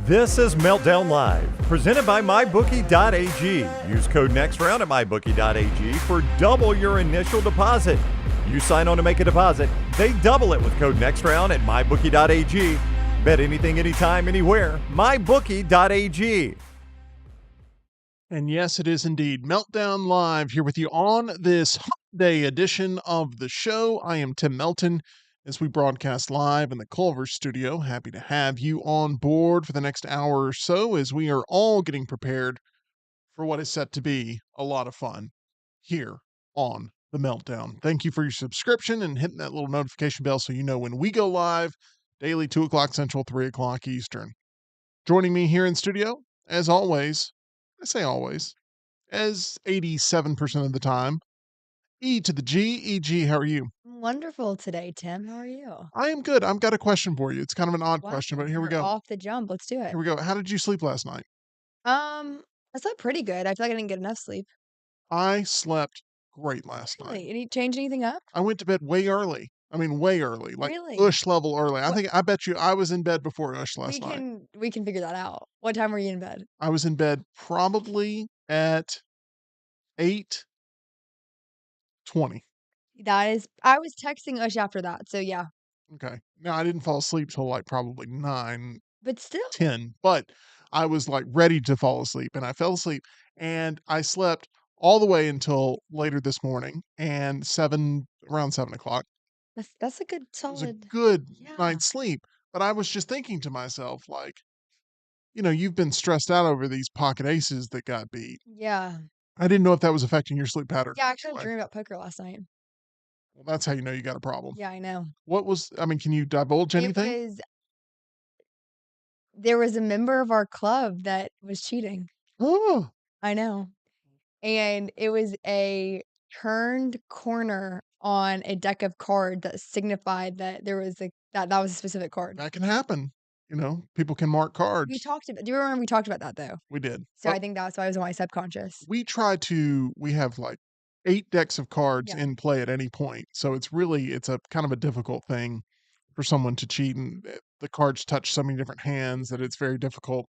This is Meltdown Live, presented by MyBookie.ag. Use code NEXTROUND at MyBookie.ag for double your initial deposit. You sign on to make a deposit, they double it with code NEXTROUND at MyBookie.ag. Bet anything, anytime, anywhere. MyBookie.ag. And yes, it is indeed Meltdown Live here with you on this holiday edition of the show. I am Tim Melton as we broadcast live in the Culver studio. Happy to have you on board for the next hour or so as we are all getting prepared for what is set to be a lot of fun here on the Meltdown. Thank you for your subscription and hitting that little notification bell so you know when we go live daily, 2 o'clock Central, 3 o'clock Eastern. Joining me here in studio, as always, I say always, as 87% of the time, E to the G. E.G., how are you? Wonderful today, Tim. How are you? I am good. I've got a question for you. It's kind of an odd Wow, question, but here we you're go. off the jump. Let's do it. Here we go. How did you sleep last night? I slept pretty good. I feel like I didn't get enough sleep. I slept great last night. Really? Any change anything up? I went to bed way early. I mean, way early, like Really? Ush level early. What? I bet you I was in bed before Ush last night. We can figure that out. What time were you in bed? I was in bed probably at 8:20. I was texting Ush after that, so yeah. Okay. Now I didn't fall asleep till like probably 9, But still, 10, but I was like ready to fall asleep and I fell asleep and I slept all the way until later this morning and around 7 o'clock. that's a good It was a solid. good Yeah. night's sleep. But I was just thinking to myself, like, you've been stressed out over these pocket aces that got beat. Yeah. I didn't know if that was affecting your sleep pattern. Yeah, I actually Anyway, dreamed about poker last night. well, that's how you know you got a problem. Yeah, I know. Can you divulge It anything? was there was a member of our club that was cheating. Oh, I know. And it was a turned corner on a deck of cards that signified that there was that was a specific card. that can happen. People can mark cards. Do you remember we talked about that though? We did. So But I think that's why it was on my subconscious. we have like 8 decks of cards Yeah. in play at any point. So it's a kind of a difficult thing for someone to cheat. And the cards touch so many different hands that it's very difficult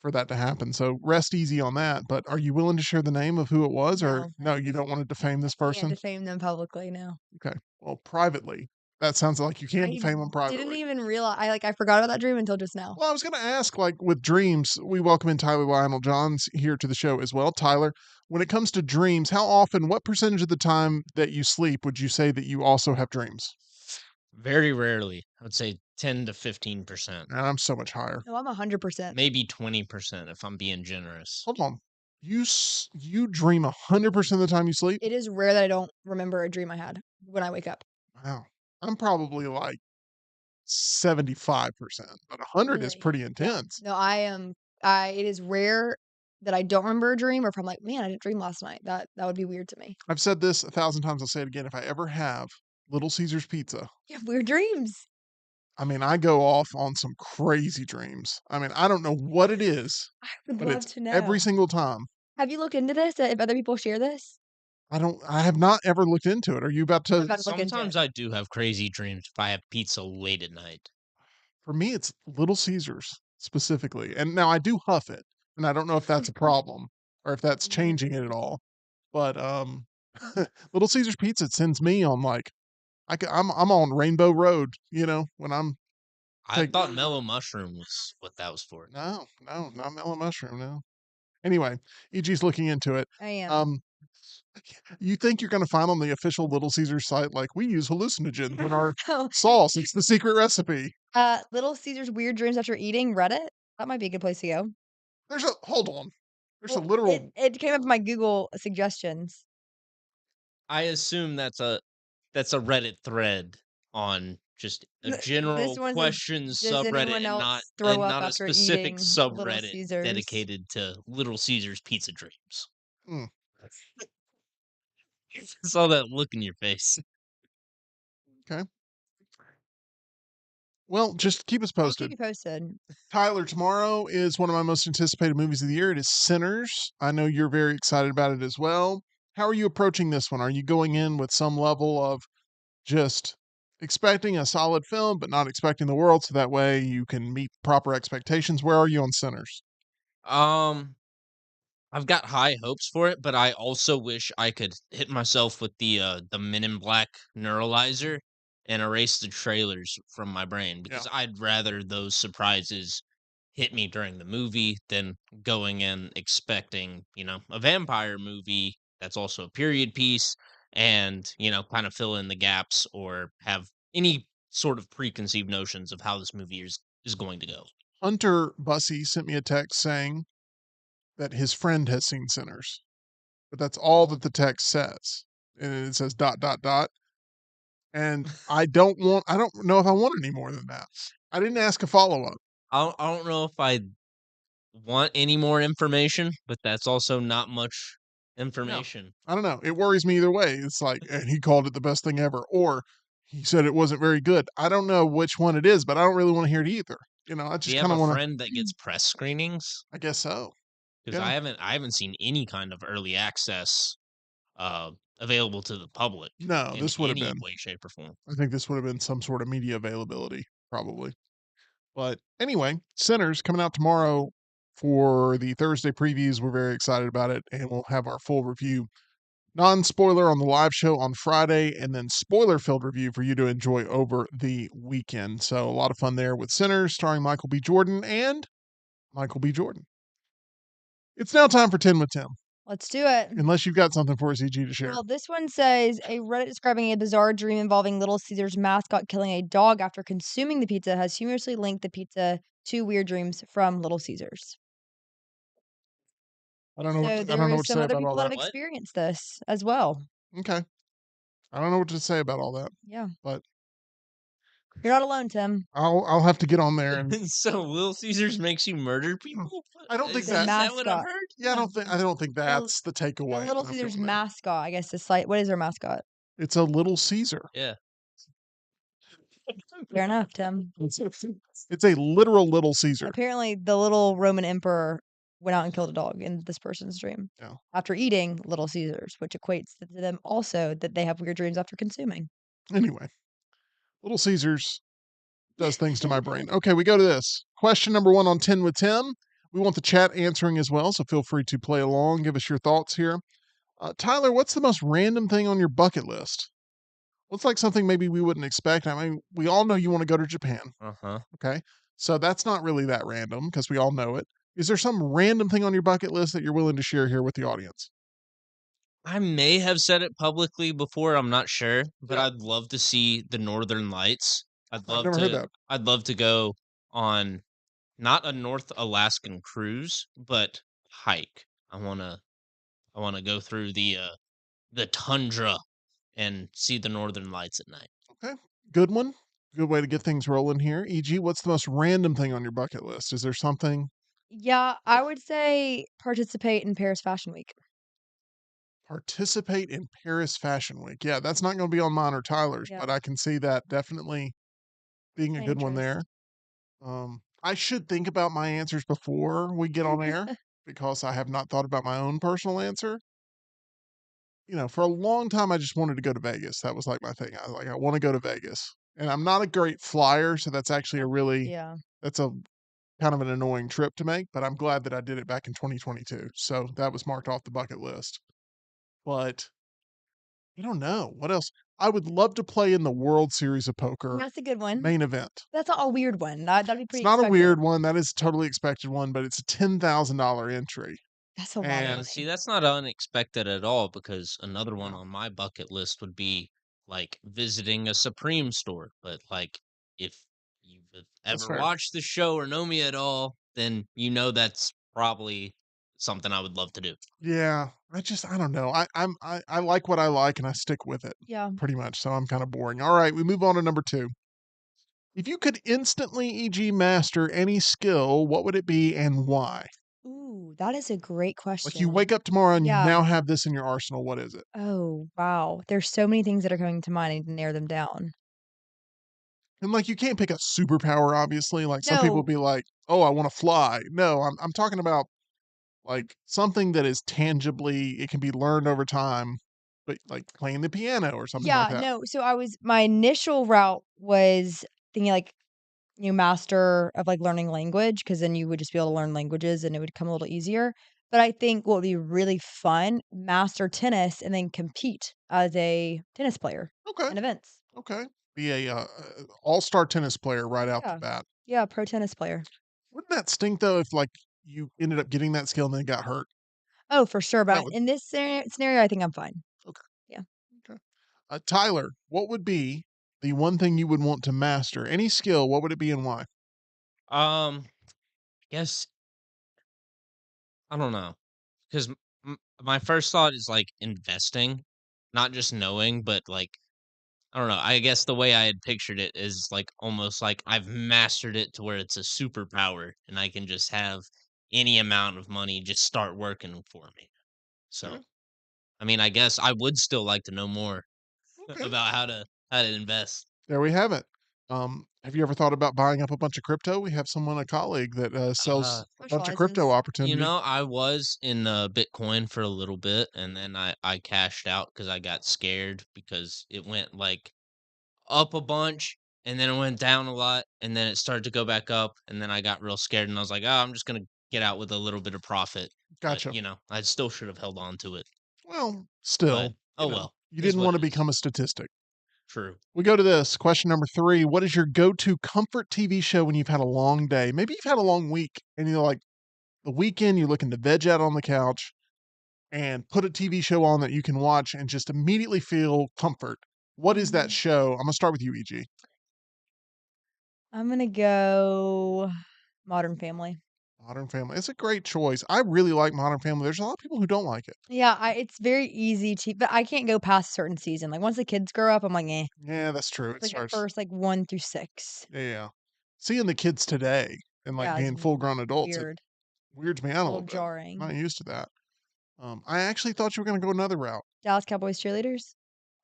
for that to happen. So rest easy on that. But are you willing to share the name of who it was? Or no, you don't want to defame this Can't person? defame them publicly, no. Okay. Well, privately. That sounds like you can I defame them didn't privately. even realize I forgot about that dream until just now. Well, I was going to ask, like with dreams, we welcome in Tyler Lionel Johns here to the show as well. Tyler, when it comes to dreams, what percentage of the time that you sleep would you say that you also have dreams? Very rarely. I would say 10 to 15%. And I'm so much higher. No, I'm 100%. Maybe 20% if I'm being generous. Hold on. You dream 100% of the time you sleep? It is rare that I don't remember a dream I had when I wake up. Wow. I'm probably like 75%, but 100 is Really? pretty Yeah. intense. No, it is rare that I don't remember a dream or if I'm like, man, I didn't dream last night. That would be weird to me. I've said this 1,000 times. I'll say it again. If I ever have Little Caesars pizza, You have weird dreams. I mean, I go off on some crazy dreams. I mean, I don't know what it is, I would but love it's to know. every single time. Have you looked into this? If other people share this? I have not ever looked into it. Are you about I'm to? about to look into Sometimes it. I do have crazy dreams if I have pizza late at night. For me, it's Little Caesars specifically. And now I do huff it, and I don't know if that's a problem or if that's changing it at all. But Little Caesars pizza sends me on like I'm on Rainbow Road, when I'm I thought mellow mushroom was what that was for. no, not mellow mushroom, no. Anyway, EG's looking into it. I am. You think you're going to find on the official Little Caesars site, like, we use hallucinogens in our Oh, sauce. It's the secret recipe. Little Caesar's weird dreams after eating. Reddit. That might be a good place to go. Hold on. There's a Well, literal, It came up in my Google suggestions. I assume that's a Reddit thread on just a general one says, questions "Does subreddit anyone and else not throw up not a after specific eating Little subreddit Caesars?" dedicated to Little Caesars pizza dreams. Hmm. I saw that look in your face. Okay. Well, just keep us I'll posted. keep you posted. Tyler, tomorrow is one of my most anticipated movies of the year. It is Sinners. I know you're very excited about it as well. How are you approaching this one? Are you going in with some level of just expecting a solid film, but not expecting the world, so that way you can meet proper expectations. Where are you on Sinners? Um, I've got high hopes for it, but I also wish I could hit myself with the Men in Black neuralizer and erase the trailers from my brain Yeah. because I'd rather those surprises hit me during the movie than going in expecting, a vampire movie that's also a period piece and, kind of fill in the gaps or have any sort of preconceived notions of how this movie is going to go. Hunter Bussey sent me a text saying that his friend has seen Sinners, but that's all that the text says. And it says dot, dot, dot. And I don't know if I want any more than that. I didn't ask a follow up. I don't know if I want any more information, but that's also not much Yeah. information. I don't know. It worries me either way. It's like, and he called it the best thing ever, or he said it wasn't very good. I don't know which one it is, but I don't really want to hear it either. I Do just you have kind of a want to. friend that gets press screenings? I guess so. Because Yeah. I haven't seen any kind of early access uh available to the public No, in this would have any been. way, shape, or form. I think this would have been some sort of media availability, probably. But anyway, Sinners coming out tomorrow for the Thursday previews. We're very excited about it, and we'll have our full review, non spoiler, on the live show on Friday, and then spoiler filled review for you to enjoy over the weekend. So a lot of fun there with Sinners, starring Michael B. Jordan and Michael B. Jordan. It's now time for 10 with Tim, Let's do it. unless you've got something for us, EG, to share. Well, this one says a Reddit describing a bizarre dream involving Little Caesars mascot killing a dog after consuming the pizza has humorously linked the pizza to weird dreams from Little Caesars. I don't know. So I there don't know is what to some say other about all people that have that. What? experienced this as well. Okay. I don't know what to say about all that, Yeah. but You're not alone, Tim. I'll have to get on there and. So Little Caesars makes you murder people? I don't think The that. Is that what I've mascot. heard? Yeah, I don't think that's the The takeaway. Little that I'm Caesars feeling there. mascot, I guess, is like, what is their mascot? It's a Little Caesar. Yeah. Fair enough, Tim. It's a literal Little Caesar. Apparently, the little Roman emperor went out and killed a dog in this person's dream Yeah. after eating Little Caesars, which equates to them also that they have weird dreams after consuming. Anyway, Little Caesars does things to my brain. Okay, we go to this. Question number 1 on 10 with Tim. We want the chat answering as well, so feel free to play along. Give us your thoughts here. Tyler, what's the most random thing on your bucket list? Looks like something maybe we wouldn't expect. I mean, we all know you want to go to Japan. Uh-huh. Okay. So that's not really that random because we all know it. Is there some random thing on your bucket list that you're willing to share here with the audience? I may have said it publicly before, I'm not sure, but Yeah. I'd love to see the Northern Lights. I've never heard that. I'd love to go on not a North Alaskan cruise, but hike. I wanna go through the tundra and see the Northern Lights at night. Okay. Good one. Good way to get things rolling here. E.g., what's the most random thing on your bucket list? Is there something? Yeah, I would say participate in Paris Fashion Week. Participate in Paris Fashion Week. Yeah, that's not going to be on mine or Tyler's, Yeah. but I can see that definitely being a My good one there. interest. I should think about my answers before we get on air because I have not thought about my own personal answer. For a long time, I just wanted to go to Vegas. That was like my thing. I want to go to Vegas, and I'm not a great flyer, so that's actually Yeah. that's a kind of an annoying trip to make. But I'm glad that I did it back in 2022, so that was marked off the bucket list. But I don't know what else. I would love to play in the World Series of Poker That's a good one. main event. That's not a weird one. That'd be It's pretty not a expected. weird one. That is a totally expected one, but it's a $10,000 entry. That's a lot And- of Yeah, money. see, that's not unexpected at all because another one Yeah. on my bucket list would be like visiting a Supreme store. But like, if you've That's ever fair. watched the show or know me at all, then that's probably something I would love to do. Yeah, I don't know. I like what I like and I stick with it Yeah. pretty much. So I'm kind of boring. All right, we move on to number 2. If you could instantly, e.g., master any skill, what would it be and why? Ooh, that is a great question. Like you wake up tomorrow and Yeah. you now have this in your arsenal. What is it? Oh, wow. There's so many things that are coming to mind. I need to narrow them down. And like you can't pick a superpower, obviously. Like some people No. be like, "Oh, I want to fly." No, I'm talking about like something that is tangibly, it can be learned over time, but like playing the piano or something like Yeah, that. no, so my initial route was thinking like, master of like learning language, because then you would just be able to learn languages and it would come a little easier. But I think what would be really fun, master tennis and then compete as a tennis player Okay. in events. Okay. Be a all-star tennis player right out the Yeah. bat. Yeah, pro tennis player. Wouldn't that stink though if like you ended up getting that skill and then got hurt? Oh, for sure. That But would in this scenario, I think I'm fine. okay. Yeah. Okay. Tyler, what would be the one thing you would want to master? Any skill, what would it be and why? Guess I don't know, because my first thought is like investing, not just knowing, but like I don't know. I guess the way I had pictured it is like almost like I've mastered it to where it's a superpower, and I can just have any amount of money just start working for me. Okay. So, I mean, I guess I would still like to know more Okay. about how to invest. There we have it. Have you ever thought about buying up a bunch of crypto? We have a colleague that Uh, sells a bunch of crypto Specializes. opportunity. I was in Bitcoin for a little bit, and then I cashed out because I got scared because it went like up a bunch, and then it went down a lot, and then it started to go back up, and then I got real scared, and I was like, "Oh, I'm just gonna get out with a little bit of profit." But, Gotcha. I still should have held on to it. Well, But, still, oh well, you is didn't what want it to is. become a statistic. True. We go to this question number 3. What is your go-to comfort TV show when you've had a long day? Maybe you've had a long week and you're like the weekend you're looking to veg out on the couch and put a TV show on that you can watch and just immediately feel comfort. What is that Mhm. show? I'm gonna start with you, EG. I'm gonna go Modern Family. Modern Family. It's a great choice. I really like Modern Family. There's a lot of people who don't like it. Yeah, it's very easy to, but I can't go past a certain season. Like once the kids grow up, I'm like, eh. Yeah, that's true. It It's like at starts. first, like 1 through 6. Yeah. Seeing the kids today and like Yeah, it's being full-grown adults, it weird, weirds me a out a little little bit. I'm jarring. not used to that. I actually thought you were gonna go another route. Dallas Cowboys cheerleaders.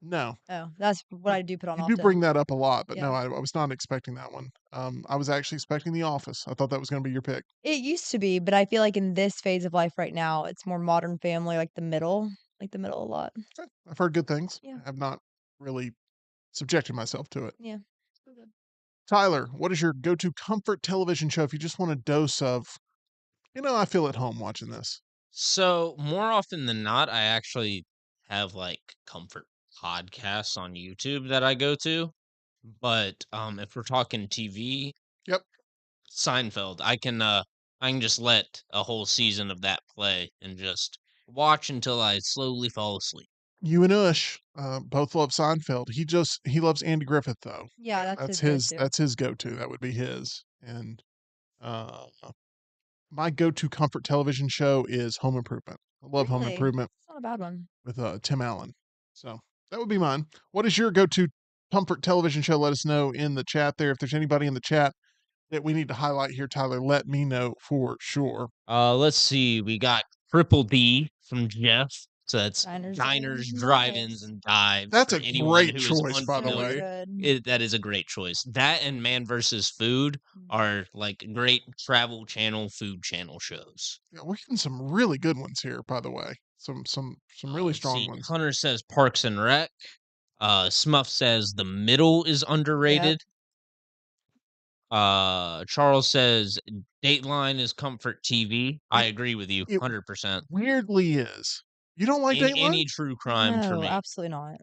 No, Oh, that's what but I do put on you do often. bring that up a lot, but Yeah. no, I was not expecting that one. I was actually expecting The Office. I thought that was gonna be your pick. It used to be, but I feel like in this phase of life right now, it's more Modern Family, like the middle a lot. Okay, I've heard good things. Yeah. I have not really subjected myself to it. Yeah. So good. Tyler, what is your go-to comfort television show if you just want a dose of, I feel at home watching this? So, more often than not, I actually have, like, comfort podcasts on YouTube that I go to, but, if we're talking TV, Yep. Seinfeld, I can just let a whole season of that play and just watch until I slowly fall asleep. You and Ush, both love Seinfeld. He loves Andy Griffith though. Yeah, that's That's his his go-to. that's his go-to. That would be his. And uh my go-to comfort television show is Home Improvement. I love Home Really? Improvement It's not a bad one. with Tim Allen. So that would be mine. What is your go-to comfort television show? Let us know in the chat there. If there's anybody in the chat that we need to highlight here, Tyler, let me know for sure. Let's see, we got Triple D from Jeff, so that's Diners, diners, drive-ins, and drive-ins, dives. and dives That's for a anyone great who is choice, by the So way. unfamiliar. good. That is a great choice. That and Man versus Food Mm. are, like, great travel channel, food channel shows. Yeah, we're getting some really good ones here, by the way. Some really Let's strong see, ones. Hunter says Parks and Rec. Smuff says The Middle is Yep. underrated. Charles says Dateline is comfort TV. I It agree with you it 100%. weirdly is. You don't like Dateline? Any true crime for No, me. absolutely not.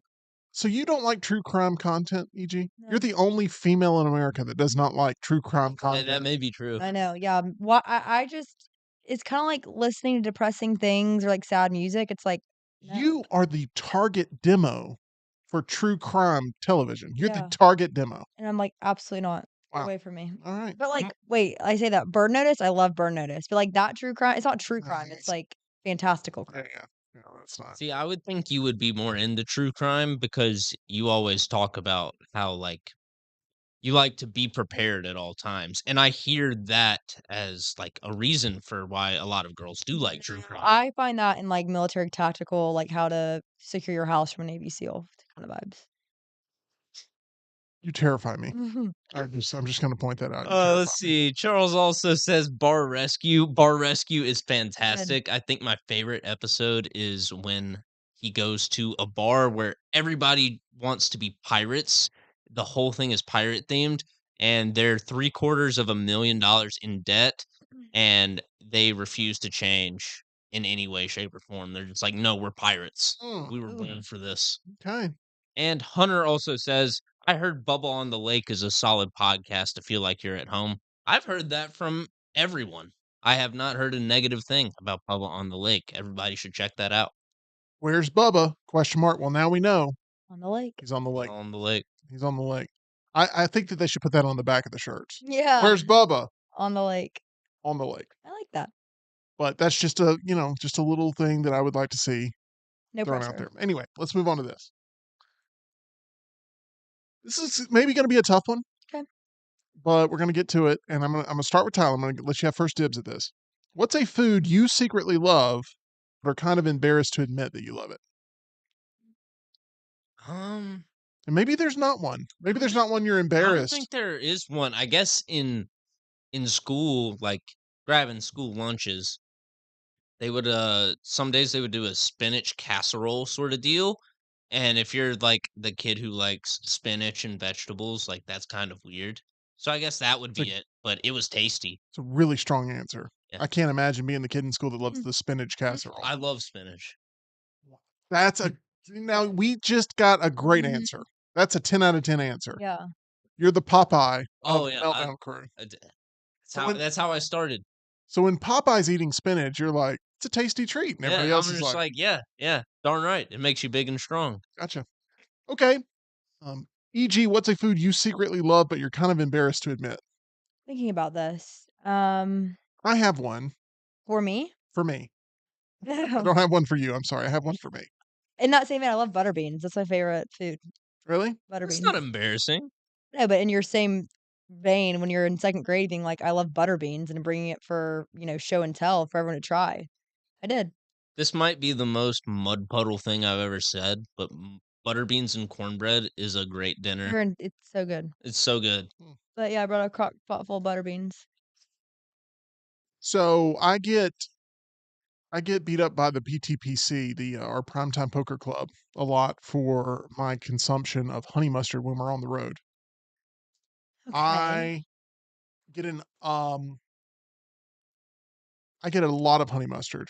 So you don't like true crime content, EG? You're No. the only female in America that does not like true crime That content. may be true. I know. Yeah. What I just it's kind of like listening to depressing things or like sad music. It's like no. You are the target demo for true crime television. You're the Yeah. target demo. And I'm like, absolutely not. Get Wow. away from me. All right. But like, wait, I say that Bird Notice. I love Bird Notice, but like that true crime. It's not true crime. It's Nice. like fantastical Yeah, crime. yeah. Yeah, that's not. See, I would think you would be more into true crime because you always talk about how, like, you like to be prepared at all times. And I hear that as, like, a reason for why a lot of girls do like true crime. I find that in like military tactical, like how to secure your house from a Navy SEAL kind of vibes. You terrify me. Mhm. I'm just gonna point that out. You terrify Let's me. see. Charles also says Bar Rescue. Bar Rescue is Good. fantastic. I think my favorite episode is when he goes to a bar where everybody wants to be pirates. The whole thing is pirate themed, and they're $750,000 in debt, and they refuse to change in any way, shape, or form. They're just like, no, we're pirates. Mm, We were Ooh. born for this. okay. And Hunter also says, I heard Bubble on the Lake is a solid podcast to feel like you're at home. I've heard that from everyone. I have not heard a negative thing about Bubble on the Lake. Everybody should check that out. Where's Bubba? Question mark. Well, now we know On the lake. he's on the lake. On the lake. He's on the lake. I think that they should put that on the back of the shirts. Yeah. Where's Bubba? On the lake. On the lake. I like that. But that's just a, just a little thing that I would like to see No thrown pressure. out there. Anyway, let's move on to this. This is maybe going to be a tough one. Okay. But we're going to get to it, and I'm going to start with Tyler. I'm going to let you have first dibs at this. What's a food you secretly love, but are kind of embarrassed to admit that you love it? Um, And maybe there's not one. Maybe there's not one you're I don't embarrassed. think there is one. I guess in school, like grabbing school lunches, they would some days they would do a spinach casserole sort of deal. And if you're like the kid who likes spinach and vegetables, like that's kind of weird. So I guess that would It's a, be it, but it was tasty. it's a really strong answer. Yeah. I can't imagine being the kid in school that loves Mm. the spinach casserole. I love spinach. That's a now we just got a great Mhm. answer. That's a 10 out of 10 answer. Yeah. You're the Popeye of Oh the yeah, Meltdown crew. So that's how I started. So when Popeye's eating spinach, you're like, it's a tasty treat. And everybody Yeah, else I'm is just like, yeah, darn right. It makes you big and strong. gotcha. Okay. E.g., what's a food you secretly love, but you're kind of embarrassed to admit? Thinking about this. I have one For me. for me. I don't have one for you. I'm sorry. I have one for me. In that same vein, I love butter beans. That's my favorite food. Really? Butter It's beans. not embarrassing. No, but in your same vein, when you're in second grade, being like, I love butter beans and bringing it for, show and tell for everyone to try. I did. This might be the most mud puddle thing I've ever said, but butter beans and cornbread is a great dinner. It's so good. It's so good. But yeah, I brought a crock pot full of butter beans. So I get beat up by the PTPC, our Primetime Poker Club, a lot for my consumption of honey mustard when we're on the road. Okay. I get I get a lot of honey mustard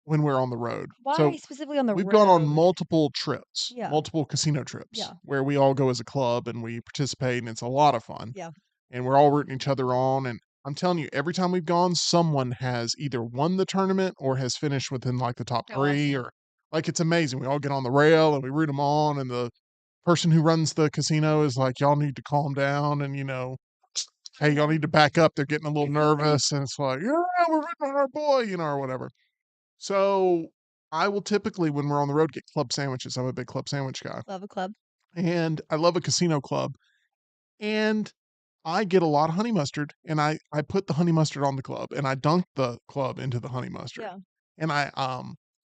when we're on the road. Why So specifically on the we've road? gone on multiple trips, Yeah. multiple casino trips, Yeah. where we all go as a club and we participate, and it's a lot of fun. Yeah. And we're all rooting each other on. And I'm telling you, every time we've gone, someone has either won the tournament or has finished within like the top Oh, three, awesome. or like it's amazing. We all get on the rail and we root them on, and the person who runs the casino is like, "Y'all need to calm down," and hey, y'all need to back up. They're getting a little nervous, and it's like, yeah, we're rooting on our boy, or whatever. So I will typically, when we're on the road, get club sandwiches. I'm a big club sandwich guy, Love a club. and I love a casino club. And I get a lot of honey mustard, and I put the honey mustard on the club, and I dunk the club into the honey mustard. Yeah. And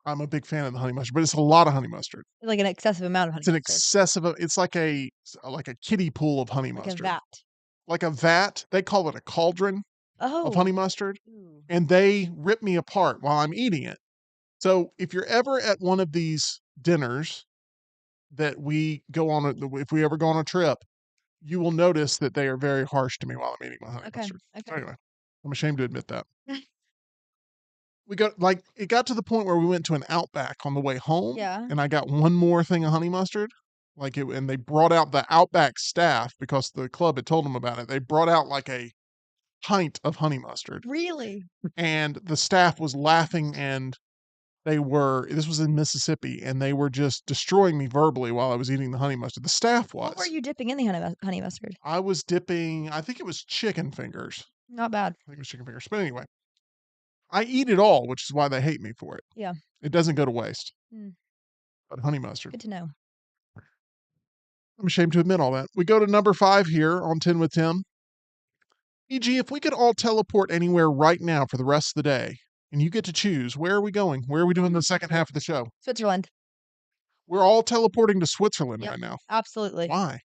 I'm a big fan of the honey mustard, but it's a lot of honey mustard. Like an excessive amount of honey It's an mustard. excessive. It's like a kiddie pool of honey Like mustard. a vat. Like a vat. They call it a cauldron Oh. of honey mustard, Ooh. and they rip me apart while I'm eating it. So if you're ever at one of these dinners that we go on, if we ever go on a trip, you will notice that they are very harsh to me while I'm eating my honey Okay. mustard. So Okay. anyway, I'm ashamed to admit that. It got to the point where we went to an Outback on the way home, Yeah. and I got one more thing of honey mustard. And they brought out the Outback staff because the club had told them about it. They brought out like a pint of honey mustard, Really? and the staff was laughing, and this was in Mississippi, and they were just destroying me verbally while I was eating the honey mustard. The staff was. What were you dipping in the honey mustard? I was dipping, I think it was chicken fingers. Not bad. I think it was chicken fingers. But anyway, I eat it all, which is why they hate me for it. Yeah. It doesn't go to waste. Mm. But honey mustard. Good to know. I'm ashamed to admit all that. We go to number 5 here on 10 with Tim. E.g., if we could all teleport anywhere right now for the rest of the day, and you get to choose, where are we going? Where are we doing the second half of the show? Switzerland. We're all teleporting to Switzerland Yep. right now. Absolutely. Why?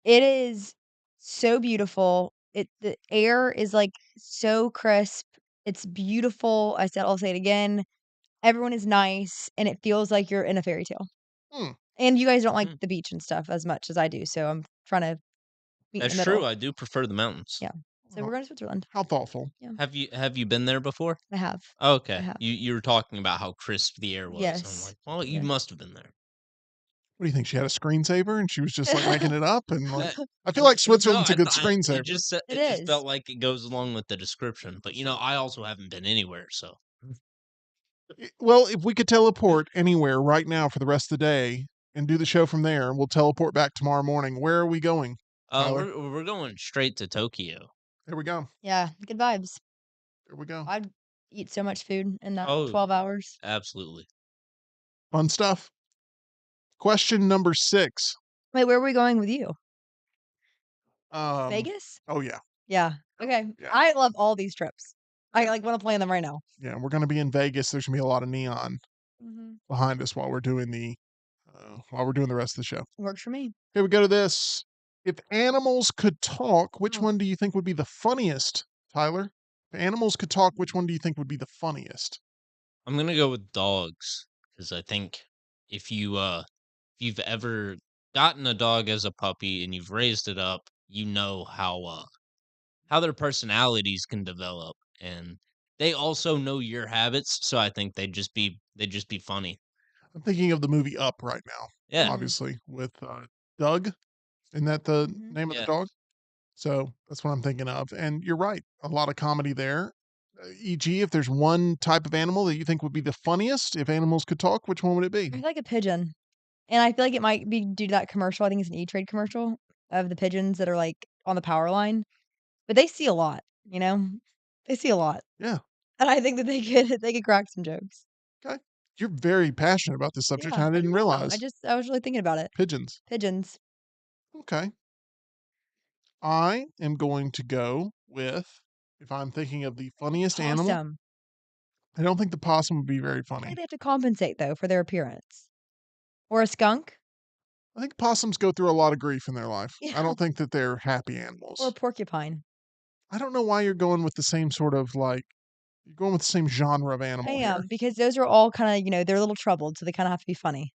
It is so beautiful. The air is like so crisp. It's beautiful. I'll say it again. Everyone is nice, and it feels like you're in a fairy tale. Hmm. And you guys don't like Mm, the beach and stuff as much as I do, so I'm trying to meet in that's the true. middle. I do prefer the mountains. Yeah. So we're Well, going to Switzerland. how thoughtful. Yeah, Have you been there before? I have. I Okay. have. You were talking about how crisp the air was. I'm Yes. like, well, you Yes. must have been there. What do you think? She had a screensaver and she was just like making it up and like. Uh, I feel like no, Switzerland's a good it screensaver. just It it just is. felt like it goes along with the description. But I also haven't been anywhere, so Well, if we could teleport anywhere right now for the rest of the day and do the show from there, we'll teleport back tomorrow morning. Where are we going, Tyler? we're going straight to Tokyo. There we go. Yeah, good vibes. There we go. I'd eat so much food in that Oh, 12 hours. absolutely. Fun stuff. Question number 6. Wait, where are we going with you? Um. Vegas? Oh yeah, Yeah. Okay. yeah, I love all these trips. I like want to plan them right now. yeah. We're gonna be in Vegas. There's gonna be a lot of neon Mhm. behind us while we're doing the rest of the show. Works for me. Here we go to this. If animals could talk, which Oh. one do you think would be the funniest, Tyler? If animals could talk, which one do you think would be the funniest? I'm gonna go with dogs because I think if if you've ever gotten a dog as a puppy and you've raised it up, you know how their personalities can develop, and they also know your habits. So I think they'd just be funny. I'm thinking of the movie Up right now, Yeah, Mm, obviously, with Doug. Isn't that the mhm. name of the yeah. dog? So that's what I'm thinking of. And you're right, a lot of comedy there. E.g., if there's one type of animal that you think would be the funniest if animals could talk, which one would it be? I feel like a pigeon. And I feel like it might be due to that commercial. I think it's an E-Trade commercial of the pigeons that are like on the power line. But they see a lot, you know? They see a lot. Yeah. And I think that they could crack some jokes. Okay. You're very passionate about this subject. Yeah, And I I didn't just am. realize. I was really thinking about it. Pigeons. Pigeons. Okay. I am going to go with, if I'm thinking of the funniest animal, Possum. I don't think the possum would be very I feel like funny. they have to compensate though for their appearance. Or a skunk. I think possums go through a lot of grief in their life. I Yeah. don't think that they're happy Or a animals. porcupine. I don't know why you're going with the same sort of like, you're going with the same genre of I animal here. am, because those are all kinda, they're a little troubled, so they kinda have to be funny.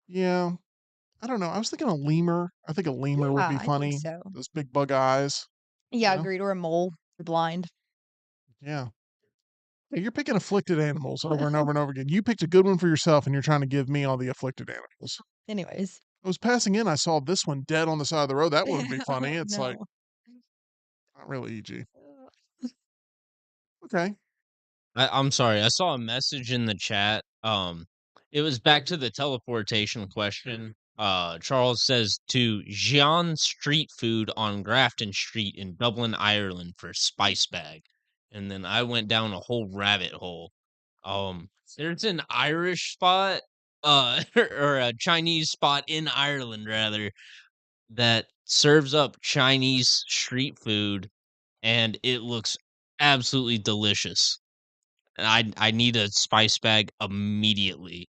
Yeah. I don't know. I was thinking a lemur. I think a lemur would Yeah, be I think funny. so. Those big bug eyes. Yeah, You know? agreed, or a mole. You're blind. Yeah. Hey, you're picking afflicted animals over and over and over again. You picked a good one for yourself and you're trying to give me all the afflicted animals. Anyways. I was passing in, I saw this one dead on the side of the road. That wouldn't be funny. It's like, No. not really EG. Okay. I'm sorry. I saw a message in the chat. It was back to the teleportation question. Charles says to Gian Street Food on Grafton Street in Dublin, Ireland for spice bag. And then I went down a whole rabbit hole. There's an Irish spot, or a Chinese spot in Ireland rather, that serves up Chinese street food, and it looks absolutely delicious. And I need a spice bag immediately.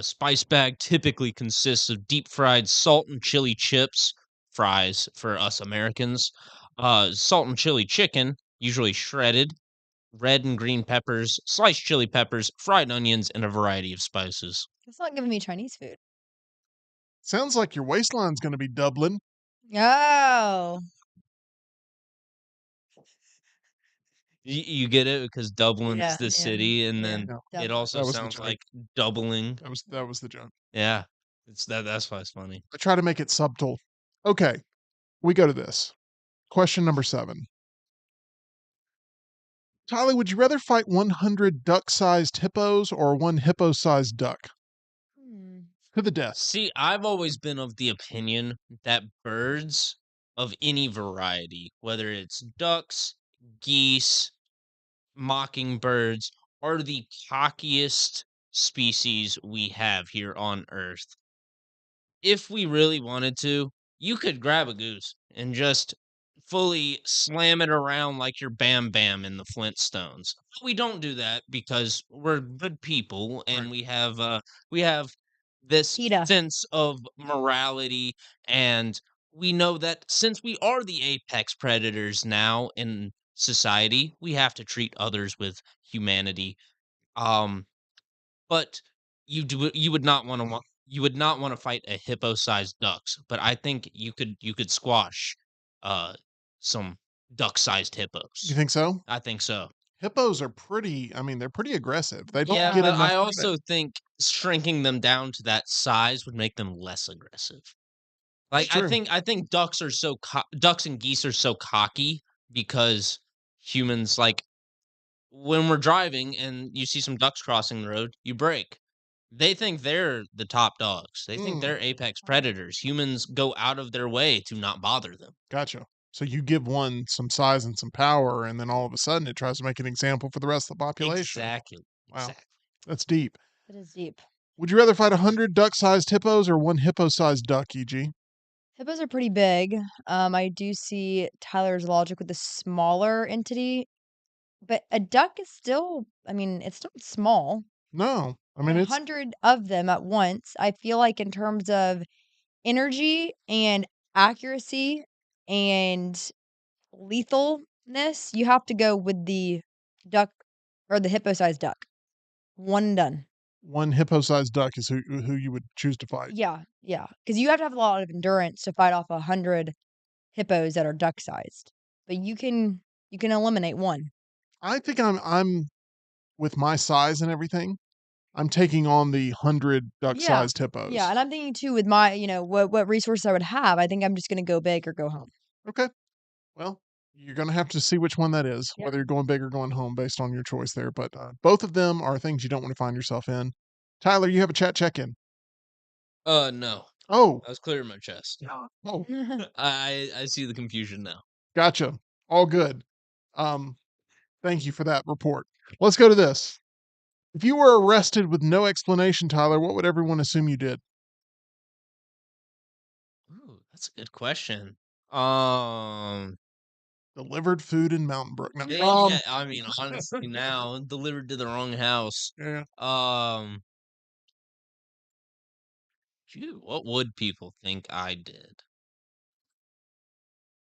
Spice bag typically consists of deep fried salt and chili chips, fries for us Americans, salt and chili chicken, usually shredded, red and green peppers, sliced chili peppers, fried onions, and a variety of spices. It's not giving me Chinese food. Sounds like your waistline's going to be Dublin. Oh. You get it because Dublin's Yeah, the yeah, city, and yeah, then Yeah, it definitely. also that was the sounds joke. like doubling. That was the joke. Yeah, that's why it's funny. I try to make it subtle. Okay. We go to this. Question number 7. Tyler, would you rather fight 100 duck-sized hippos or one hippo-sized duck? Hmm. To the death. See, I've always been of the opinion that birds of any variety, whether it's ducks, geese, mockingbirds, are the cockiest species we have here on Earth. If we really wanted to, you could grab a goose and just fully slam it around like you're Bam Bam in the Flintstones. But we don't do that because we're good people Right. and we have this PETA. sense of morality, and we know that since we are the apex predators now in society, we have to treat others with humanity. Um, but you would not want to fight a hippo-sized ducks, but I think you could squash uh some duck-sized You hippos. think so? I think so. Hippos are pretty, I mean, they're pretty aggressive. They don't Yeah, get but enough I credit. also think shrinking them down to that size would make them less aggressive. That's Like true. I think ducks and geese are so cocky because humans like when we're driving and you see some ducks crossing the road, you brake. They think they're the top dogs. They think Mm, they're apex Oh. predators. Humans go out of their way to not bother them. gotcha. So you give one some size and some power, and then all of a sudden it tries to make an example for the rest of the population. Exactly. Wow, Exactly. that's deep. That is deep. Would you rather fight 100 duck-sized hippos or one hippo-sized duck, e.g.? Hippos are pretty big. I do see Tyler's logic with the smaller entity, but a duck is still, I mean, it's still small. No, I And mean, a it's 100 of them at once, I feel like in terms of energy and accuracy and lethalness, you have to go with the duck or the hippo-sized duck. One and done. one hippo-sized duck is who you would choose to fight. Yeah, yeah, because you have to have a lot of endurance to fight off 100 hippos that are duck-sized, but you can eliminate one. I think I'm with my size and everything, I'm taking on the 100 Yeah, duck-sized yeah, hippos. and I'm thinking too with my, what resources I would have, I think I'm just gonna go big or go home. Okay. Well, you're gonna have to see which one that is, Yep. whether you're going big or going home based on your choice there, but, both of them are things you don't wanna find yourself in. Tyler, you have a chat check-in. No. Oh. I was clearing my chest. Oh, I see the confusion now. gotcha. All good. Um, thank you for that report. Let's go to this. If you were arrested with no explanation, Tyler, what would everyone assume you did? Ooh, that's a good question. Um, Delivered food in Mountain Brook. No, yeah, I mean, honestly, now delivered to the wrong house. yeah, Um, Shoot, what would people think I did?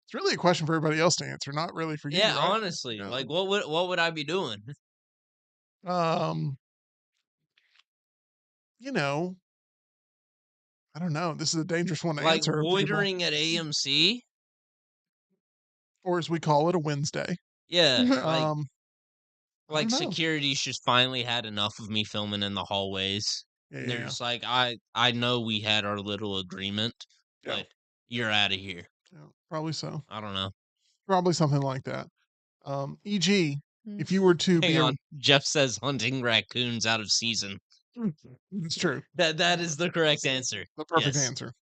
it's really a question for everybody else to answer, not really for you, Yeah, right? honestly, Yeah. like what would I be doing? Um, you know, I don't know. This is a dangerous one to Like answer, people, loitering at AMC? or as we call it, a Wednesday. Yeah, I don't like know. security's just finally had enough of me filming in the hallways. Yeah, And yeah, they're yeah. just like, I know we had our little agreement, Yeah, but you're out of here. yeah, probably so. I don't know. Probably something like that. E.g., Mm. if you were to Hang be a, on. Jeff says hunting raccoons out of season. it's true, That is the correct answer. the perfect Yes. answer.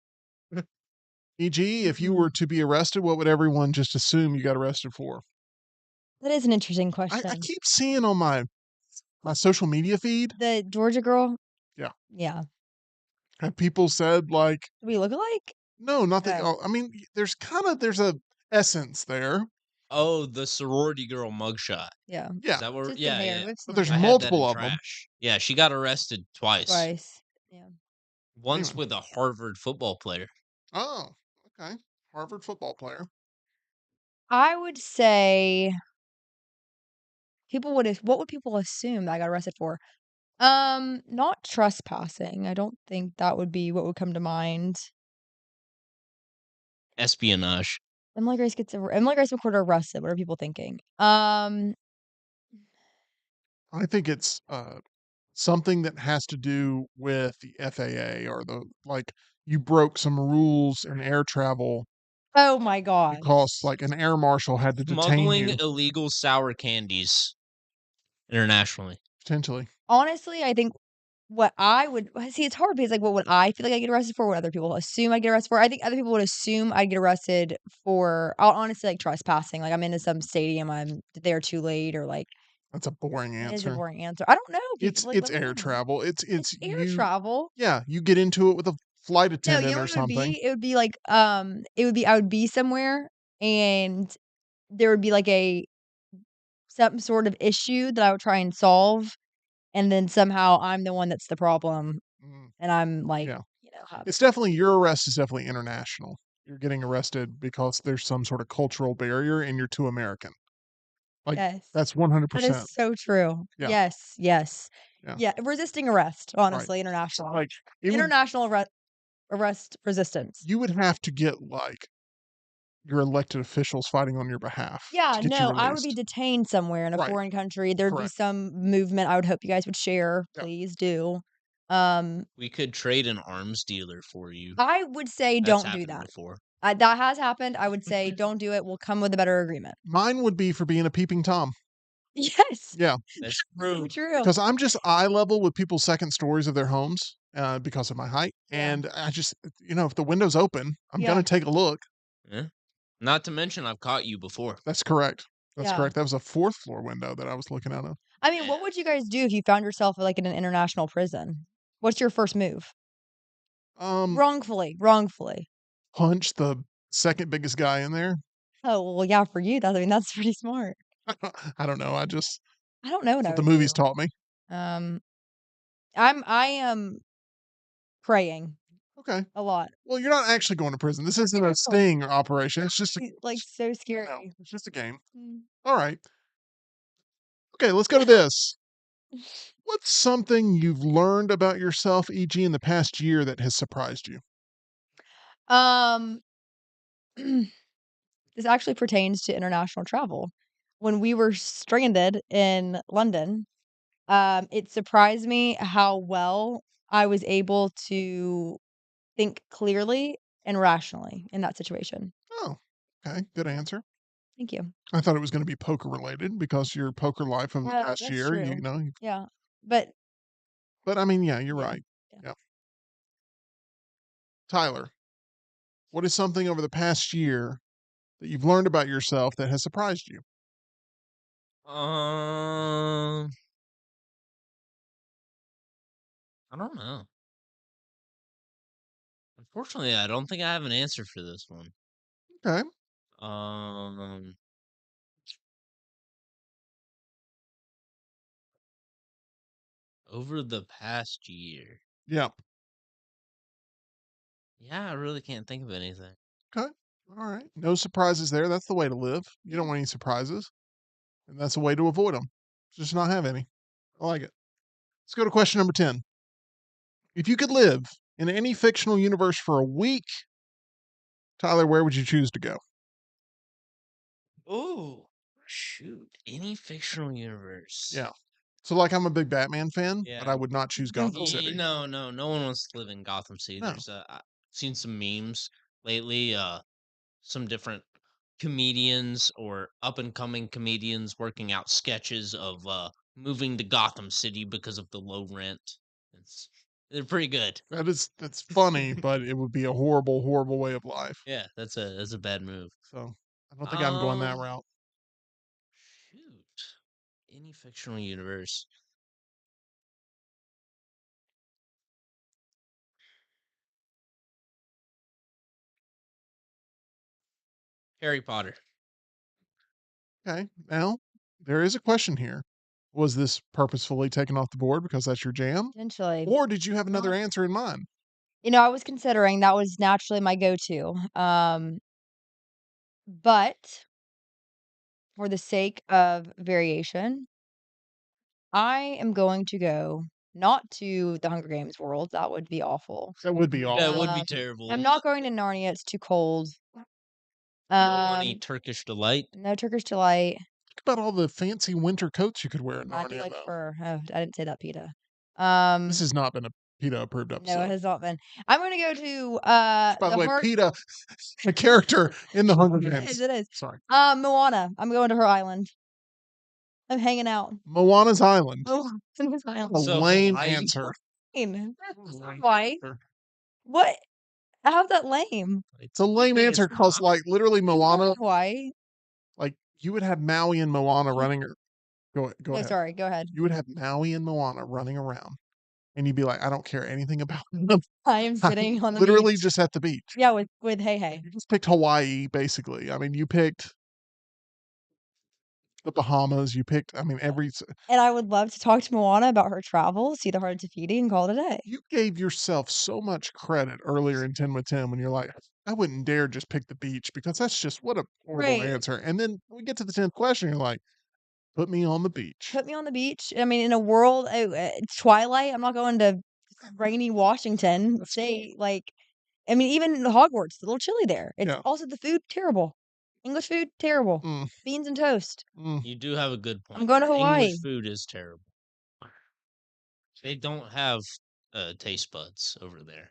E.g., if you Mhm. were to be arrested, what would everyone just assume you got arrested for? That is an interesting I question. keep seeing on my social media feed, The Georgia girl? yeah, Yeah. have people said like, Do we look alike? no, not that. Oh, Oh, I mean, there's a essence there. Oh, the sorority girl mugshot. yeah. Is Yeah, that what? Just the Yeah, hair. yeah. We've but seen the there's I hair had that multiple in of them. trash. Yeah, she got arrested twice. twice. Yeah. Once Anyway. with a Harvard football player. Oh, okay. Harvard football player. I would say what would people assume that I got arrested for? Not trespassing. I don't think that would be what would come to mind. Espionage. Emily Grace McCord arrested. What are people thinking? I think it's something that has to do with the FAA or the like you broke some rules in air travel Oh my gosh. because like an air marshal had to detain Smuggling you illegal sour candies internationally. potentially. Honestly, I think what I would see, it's hard because like what would I feel like I get arrested for? What other people assume I get arrested for? I think other people would assume I get arrested for honestly like trespassing. Like I'm into some stadium, I'm there too late, or like That's a boring it is a answer. boring answer. I don't know. People like It's let me air know. travel. It's It's air you travel. yeah, you get into it with a flight No, you attendant know or what it would something. be? It would be like I would be somewhere and there would be like a some sort of issue that I would try and solve, and then somehow I'm the one that's the problem, Mm, and I'm like, yeah. have It's definitely your arrest is definitely international. You're getting arrested because there's some sort of cultural barrier and you're too American. Like, Yes. that's That 100%. is so true. Yeah. Yes, yes. Yeah. Yeah, resisting arrest, Right. honestly, international. Like, it would International arrest resistance. you would have to get, like, your elected officials fighting on your behalf to Yeah, get you no, I would be released. detained somewhere in a Right. foreign country. There'd be Correct. some movement I would hope you guys would share. Yeah. Please do. Um, We could trade an arms dealer for you. I would say That's don't do happened that. before. That has happened. I would say don't do it. We'll come with a better agreement. Mine would be for being a peeping Tom. Yes, Yeah. That's so true. true. Because I'm just eye level with people's second stories of their homes, because of my height, Yeah. and I just if the window's open, I'm Yeah. gonna take a look. Yeah. Not to mention, I've caught you before. That's correct. That's Yeah. correct. That was a 4th floor window that I was looking out of. I mean, what would you guys do if you found yourself like in an international prison? What's your first move? Wrongfully. Punch the second biggest guy in there. Oh, well, yeah, for you, that's pretty smart. I don't know, I just I don't know what that's I what the would movies do. taught me. Um, I am praying Okay. a lot. Well, you're not actually going to prison. This isn't a sting operation. It's just a Like so no, scary. it's just a game. Mm. Alright. Okay, let's go to this. What's something you've learned about yourself, e.g., in the past year that has surprised you? Um, this actually pertains to international travel. When we were stranded in London, it surprised me how well I was able to think clearly and rationally in that situation. Oh, okay, good answer. Thank you. I thought it was gonna be poker related because your poker life of the Yeah, past that's year, true. you Yeah, but but I mean, yeah, you're yeah, right. yeah. Yeah. Tyler, what is something over the past year that you've learned about yourself that has surprised you? Um, I don't know. Unfortunately, I don't think I have an answer for this one. Okay. Um, over the past year. Yeah. Yeah, I really can't think of anything. Okay. All right. No surprises there. That's the way to live. You don't want any surprises, and that's a way to avoid them. Just not have any. I like it. Let's go to question number 10. If you could live in any fictional universe for a week, Tyler, where would you choose to go? Oh, shoot. Any fictional universe. Yeah. So, like, I'm a big Batman fan, but I Yeah. would not choose Gotham City. No one wants to live in Gotham City. No. I've seen some memes lately. Some different comedians or up and coming comedians working out sketches of moving to Gotham City because of the low rent. It's they're pretty good. That's funny, but it would be a horrible, horrible way of life. Yeah, that's a bad move. So I don't think I'm going that Um, route. shoot, any fictional universe. Harry Potter. Okay. Now, there is a question here. Was this purposefully taken off the board because that's your jam? Potentially. Or did you have another Not answer in mind? I was considering that was naturally my go-to. But for the sake of variation, I am going to go not to the Hunger Games world. That would be awful. That would be Yeah, it awful. would be Um, terrible. I'm not going to Narnia. It's too cold. Don't want any Um, Turkish delight. no Turkish delight. Think about all the fancy winter coats you could wear in I do Narnia, like though. fur. Oh, I didn't say that, PETA. This has not been a PETA approved No, it episode. has not been. I'm gonna go to By the way, heart. PETA, a character in the Hunger It Games. is, it is. Sorry. Moana. I'm going to her island. I'm hanging out. Moana's Island. Moana's A island. So lame Hawaii. answer. Why? What? How's that lame? It's a lame think answer it's because, not. like, literally Moana, Why? like, you would have Maui and Moana running. Go No, ahead. sorry. Go ahead. You would have Maui and Moana running around, and you'd be like, I don't care anything about them. I am I'm sitting on the literally beach. just at the beach. Yeah, with Hey Hey. You just picked Hawaii, basically. I mean, you picked the Bahamas. You picked, I mean, And I would love to talk to Moana about her travels, see the Heart of Tafiti, and call it a day. you gave yourself so much credit earlier in 10 with 10 when you're like, I wouldn't dare just pick the beach because that's just what a horrible Right. answer. And then we get to the 10th question, you're like, Put me on the beach. Put me on the beach. I mean, in a world, it's Twilight. I'm not going to rainy Washington State. Like, I mean, even Hogwarts, it's a little chilly there. It's Yeah. also the food terrible. English food terrible. Mm, Beans and toast. mm. You do have a good I'm point going to there. Hawaii. English food is terrible. They don't have taste buds over there,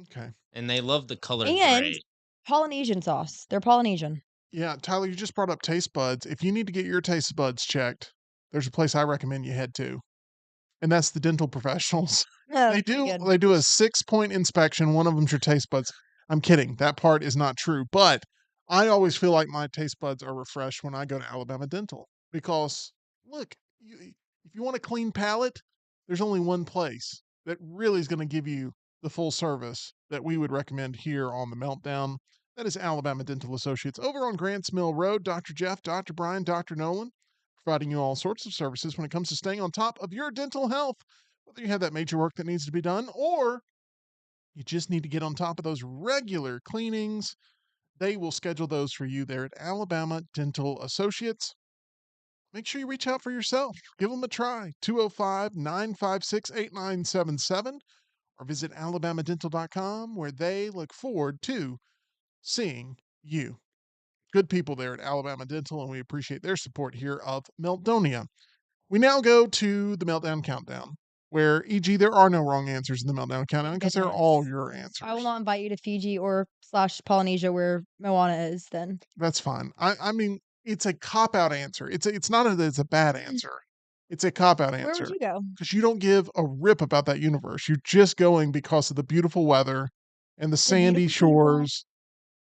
Okay. and they love the color And gray. Polynesian sauce. They're Polynesian. Yeah, Tyler, you just brought up taste buds. If you need to get your taste buds checked, there's a place I recommend you head to, and that's the dental professionals. Yeah, They that's pretty do good. they do a 6-point inspection. One of them's your taste buds. I'm kidding. That part is not true. But I always feel like my taste buds are refreshed when I go to Alabama Dental because look, if you want a clean palate, there's only one place that really is going to give you the full service that we would recommend here on the Meltdown. That is Alabama Dental Associates over on Grants Mill Road. Dr. Jeff, Dr. Brian, Dr. Nolan, providing you all sorts of services when it comes to staying on top of your dental health. Whether you have that major work that needs to be done or you just need to get on top of those regular cleanings, they will schedule those for you there at Alabama Dental Associates. Make sure you reach out for yourself. Give them a try. 205-956-8977 or visit alabamadental.com where they look forward to seeing you. Good people there at Alabama Dental, and we appreciate their support here of Meltdonia. We now go to the Meltdown Countdown, where, e.g., there are no wrong answers in the Meltdown Countdown because they're all Goodness. your answers. I will not invite you to Fiji or / Polynesia where Moana is then. That's fine. I mean, it's a cop-out answer. It's not that it's a bad answer. It's a cop-out Where would answer you go? because you don't give a rip about that universe. You're just going because of the beautiful weather and the sandy beautiful people. shores.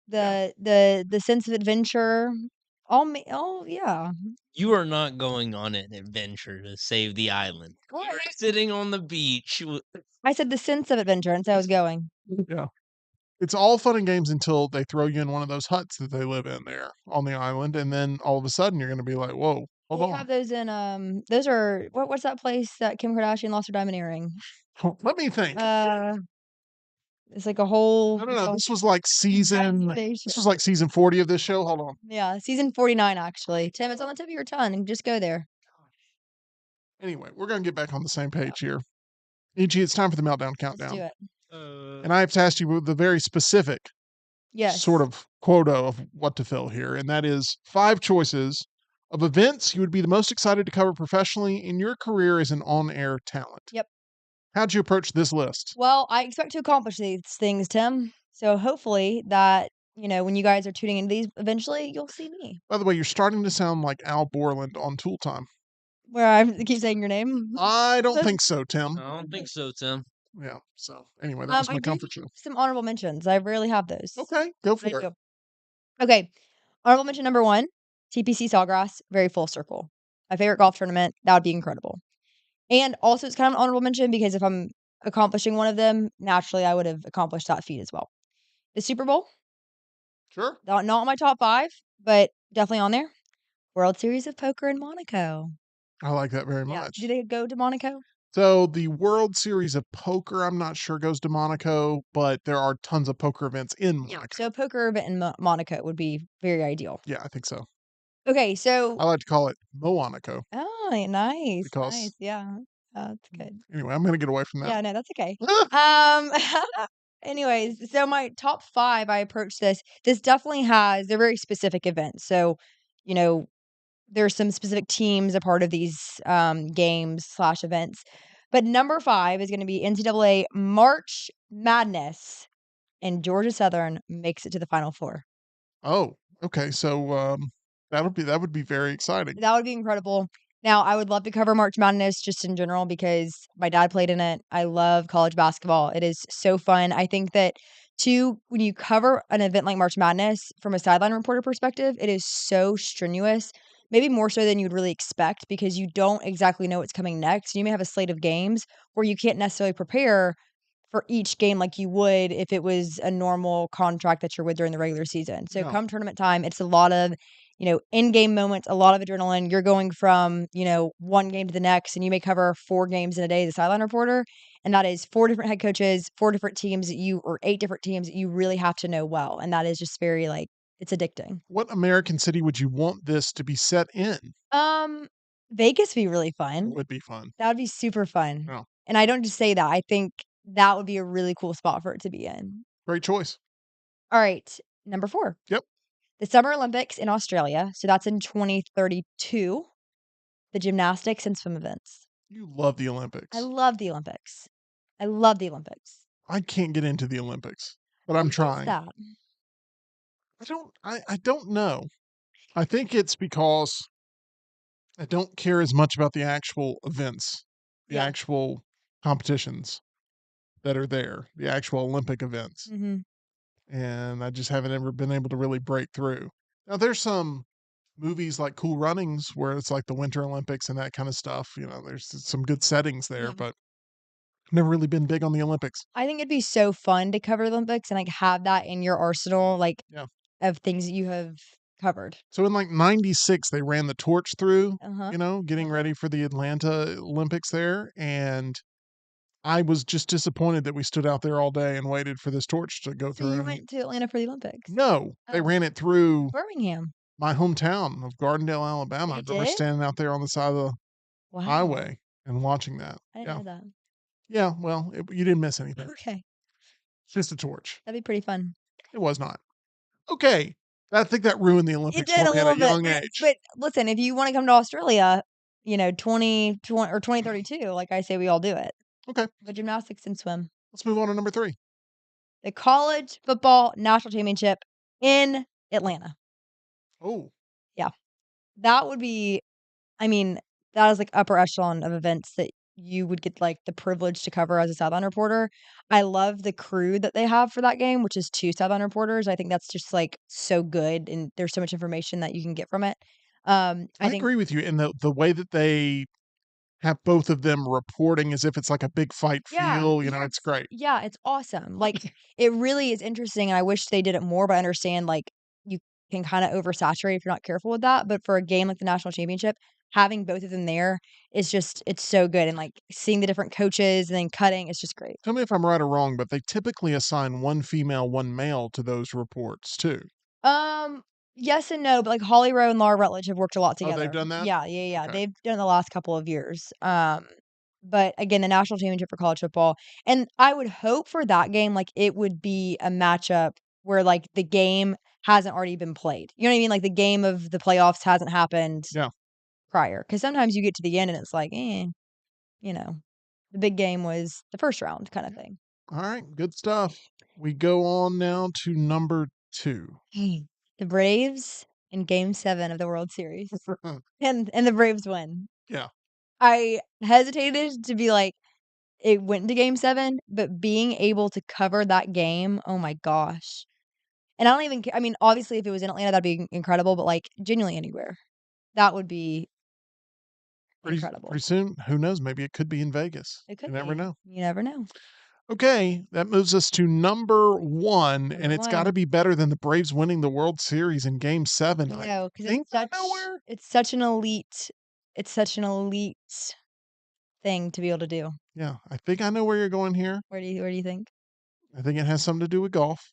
Yeah. The sense of adventure. Yeah. You are not going on an adventure to save the island. What? You're sitting on the beach. I said the sense of adventure, and so I was going. Yeah. It's all fun and games until they throw you in one of those huts that they live in there on the island, and then all of a sudden you're going to be like, "Whoa, hold They on." have those in those are what's that place that Kim Kardashian lost her diamond earring? Let me think. It's like a whole No. This was like season. station. This was like season 40 of this show. Hold on. Yeah, season 49 actually. Tim, it's on the tip of your tongue. Just go there. Anyway, we're going to get back on the same page here. E.g., it's time for the Meltdown Let's do Countdown. it. And I have to ask you with the very specific Yes. sort of quota of what to fill here. And that is 5 choices of events you would be the most excited to cover professionally in your career as an on-air talent. Yep. How'd you approach this list? Well, I expect to accomplish these things, Tim. So hopefully that, when you guys are tuning into these eventually, you'll see me. By the way, you're starting to sound like Al Borland on Tool Time. Where I keep saying your name. I don't think so, Tim. I don't think so, Tim. Yeah. So anyway, that was my I do comfort show. some honorable mentions. I rarely have those. Okay, go I for it. do. Okay. Honorable mention number 1, TPC Sawgrass, very full circle. My favorite golf tournament. That would be incredible. And also, it's kind of an honorable mention because if I'm accomplishing one of them, naturally, I would have accomplished that feat as well. The Super Bowl, Sure. not on my top 5, but definitely on there. World Series of Poker in Monaco. I like that very Yeah. much. Do they go to Monaco? So the World Series of Poker, I'm not sure goes to Monaco, but there are tons of poker events in Monaco. So a poker event in Monaco would be very ideal. Yeah, I think so. Okay, so I like to call it Moanaco oh, nice, because nice, yeah, that's good. anyway, I'm gonna get away from that. Yeah, no, that's okay. Anyways, so my top 5, I approached this. This definitely they're very specific events. So, you know, there's some specific teams a part of these games / events. But number 5 is going to be NCAA March Madness, and Georgia Southern makes it to the Final Four. Oh, okay. So that would be very exciting. That would be incredible. Now, I would love to cover March Madness just in general because my dad played in it. I love college basketball. It is so fun. I think that, too, when you cover an event like March Madness from a sideline reporter perspective, it is so strenuous, maybe more so than you'd really expect because you don't exactly know what's coming next. You may have a slate of games where you can't necessarily prepare for each game like you would if it was a normal contract that you're with during the regular season. So Yeah. come tournament time, it's a lot of, in-game moments, a lot of adrenaline. You're going from, one game to the next, and you may cover 4 games in a day as a sideline reporter. And that is 4 different head coaches, 4 different teams or 8 different teams that you really have to know well. And that is just very it's addicting. What American city would you want this to be set in? Vegas would be really It fun. would be fun. That would be super fun. Yeah. And I don't just say that. I think that would be a really cool spot for it to be in. Great choice. All right, number 4. Yep. The Summer Olympics in Australia. So that's in 2032. The gymnastics and swim events. You love the I Olympics. love the Olympics. I love the Olympics. I can't get into the Olympics, but Why I'm is trying. that? I don't know. I think it's because I don't care as much about the actual events, the Yeah. actual competitions that are there, the actual Olympic events. Mhm. And I just haven't ever been able to really break through. Now there's some movies like Cool Runnings where it's like the Winter Olympics and that kind of stuff. There's some good settings there, Yeah. but I've never really been big on the Olympics. I think it'd be so fun to cover the Olympics and, like, have that in your arsenal, like, Yeah. of things that you have covered. So in like 96, they ran the torch through, Uh-huh. getting ready for the Atlanta Olympics there. And I was just disappointed that we stood out there all day and waited for this torch to go So through. you And went to Atlanta for the Olympics? no, they Oh. ran it through Birmingham. my hometown of Gardendale, Alabama. I They remember did? standing out there on the side of the Wow. highway and watching that. I didn't Yeah. know that. Yeah. Well, you didn't miss anything. Okay. It's just a torch. That'd be pretty fun. It was not. Okay. I think that ruined the It Olympics did for a me at little a bit, young age. but listen, if you wanna come to Australia, 2020 or 2032, like I say, we all do it. Okay. But gymnastics and swim. Let's move on to number 3. The college football national championship in Atlanta. Oh, Yeah. That would be I mean, that is, like, upper echelon of events that you would get, like, the privilege to cover as a sideline reporter. I love the crew that they have for that game, which is 2 sideline reporters. I think that's just, like, so good, and there's so much information that you can get from it. I I think agree with you. And the way that they have both of them reporting as if it's like a big fight Yeah, feel, it's great. yeah, it's awesome. Like, it really is interesting, and I wish they did it more, but I understand, like, you can kinda oversaturate if you're not careful with that, but for a game like the national championship, having both of them there is just it's so good, and, like, seeing the different coaches and then cutting, it's just great. Tell me if I'm right or wrong, but they typically assign one female, one male to those reports too. Um, yes and no, but, like, Holly Rowe and Laura Rutledge have worked a lot Oh, they've together. done that? Yeah, yeah, yeah, Okay. they've done it the last couple of years. But again, the national championship for college football, and I would hope for that game, like, it would be a matchup where, like, the game hasn't already been played. You know what I mean? Like, the game of the playoffs hasn't happened Yeah. prior, because sometimes you get to the end and it's like, you know, the big game was the first round kinda thing. All right. Good stuff. We go on now to number 2. The Braves in game 7 of the World Series, and the Braves win. Yeah. I hesitated to be like, it went to game 7, but being able to cover that game, oh my gosh. And I don't even I mean, obviously, if it was in Atlanta, that'd be incredible, but, like, genuinely anywhere. That would be Pretty incredible. soon, who knows? Maybe it could be in Vegas. It could You never be. know. You never know. Okay, that moves us to number 1, and Number it's got to 1. be better than the Braves winning the World Series in Game 7. I I know, 'cause think I know where. it's such an elite thing to be able to do. Yeah, I think I know where you're going here. Where do you think? I think it has something to do with golf.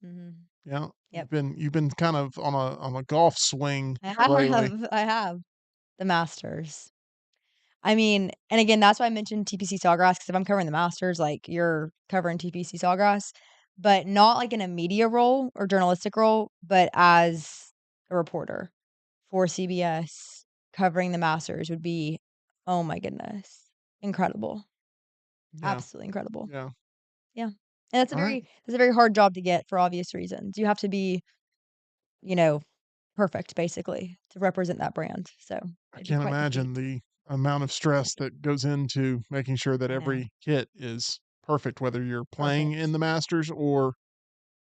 Mhm. Yeah, Yep. you've been kind of on a golf swing I lately. I have. The Masters. I mean, and again, that's why I mentioned TPC Sawgrass, because if I'm covering the Masters, like, you're covering TPC Sawgrass, but not, like, in a media role or journalistic role, but as a reporter for CBS covering the Masters would be, oh my goodness, incredible. Yeah, Absolutely incredible. yeah. Yeah. And that's All right. a very hard job to get for obvious reasons. You have to be, you know, perfect basically to represent that brand. So, I it'd be can't quite the feat. imagine the amount of stress that goes into making sure that I know. every hit is perfect, whether you're playing in Perfect. the Masters or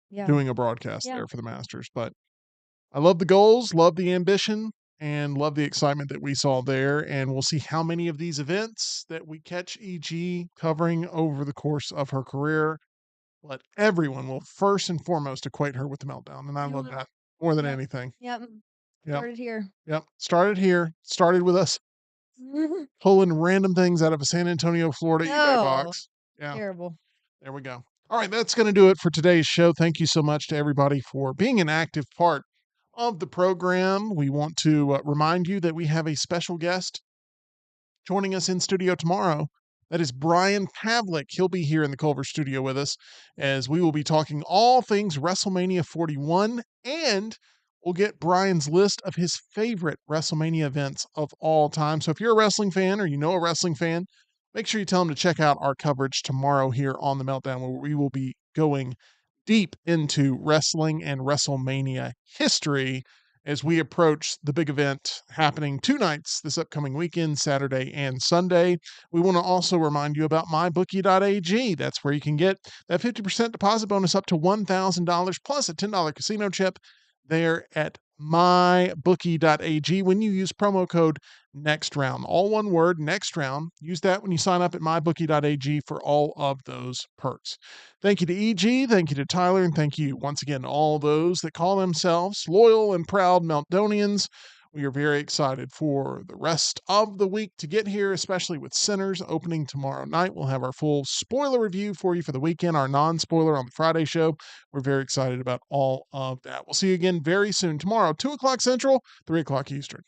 Yeah. doing a broadcast Yeah. there for the Masters. But I love the goals, love the ambition, and love the excitement that we saw there. And we'll see how many of these events that we catch EG covering over the course of her career. But everyone will first and foremost equate her with the Meltdown. And I You love will. that more than Yep. anything. Yep. Yep. Started here. Yep. Started here, started with us pulling random things out of a San Antonio, Florida eBay No. box. Yeah. Terrible. There we go. All right, that's going to do it for today's show. Thank you so much to everybody for being an active part of the program. We want to remind you that we have a special guest Joining us in studio tomorrow, that is Brian Pavlik. He'll be here in the Culver studio with us as we will be talking all things WrestleMania 41, and we'll get Brian's list of his favorite WrestleMania events of all time. So if you're a wrestling fan or you know a wrestling fan, make sure you tell him to check out our coverage tomorrow here on the Meltdown, where we will be going deep into wrestling and WrestleMania history as we approach the big event happening 2 nights this upcoming weekend, Saturday and Sunday. We want to also remind you about MyBookie.ag. That's where you can get that 50% deposit bonus up to $1,000 plus a $10 casino chip there at MyBookie.ag when you use promo code NEXTROUND. All one word, NEXTROUND. Use that when you sign up at MyBookie.ag for all of those perks. Thank you to EG, thank you to Tyler, and thank you once again to all those that call themselves loyal and proud Meltdonians. We are very excited for the rest of the week to get here, especially with Sinners opening tomorrow night. We'll have our full spoiler review for you for the weekend, our non-spoiler on the Friday show. We're very excited about all of that. We'll see you again very soon tomorrow, 2 o'clock Central, 3 o'clock Eastern.